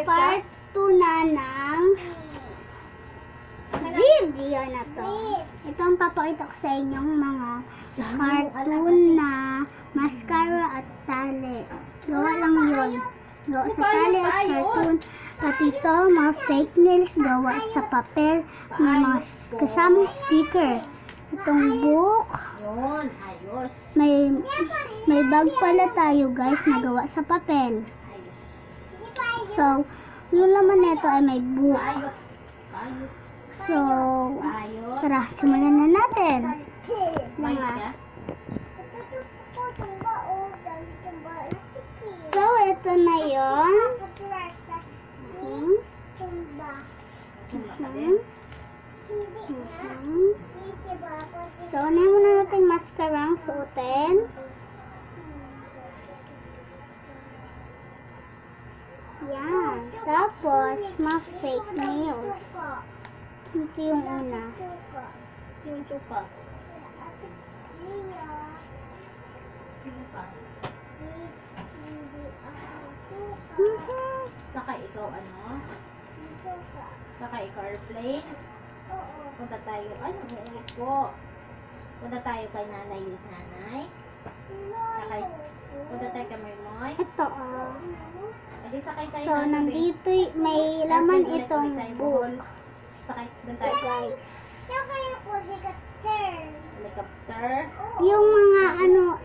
part 2 na ng video na to. Ito ang papakita ko sa inyong mga cartoon na mascara at tali. Gawa lang yun. Gawa sa tali at cartoon. At ito, mga fake nails gawa sa papel. May mga kasamang sticker. Itong book. May bag pala tayo guys na gawa sa papel. So, yung laman nito ay may book. So, tara, simulan na natin. So, ito na yun. So, unahin muna natin mascara ang suotin. Yan. Tapos, mga fake nails. Ito yung una. Yung suka. Saka ikaw ano? Saka ikaw airplane. Punta tayo. Ay, nag-uwi po. Punta tayo kay nanay. Saka, punta tayo kay Moy. Ito, Edi sakay tayo so, nandito, may laman itong book. Sakay, doon tayo. Guys. Helicopter. Yung mga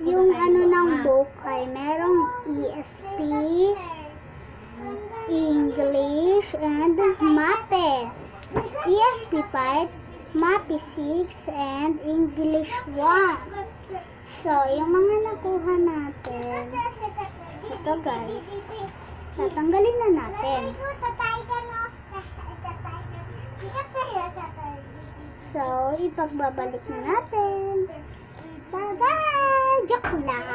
yung ng book ay merong ESP, English, and MAPE. ESP 5, MAPE 6, and English 1. So, yung mga nakuha natin, ito guys, tatanggalin na natin. So, ipagbabalik na natin. Bye-bye! Joke lang!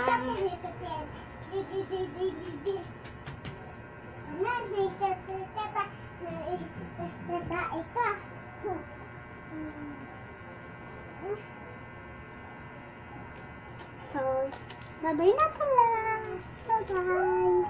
So, bye-bye na pala! Bye-bye!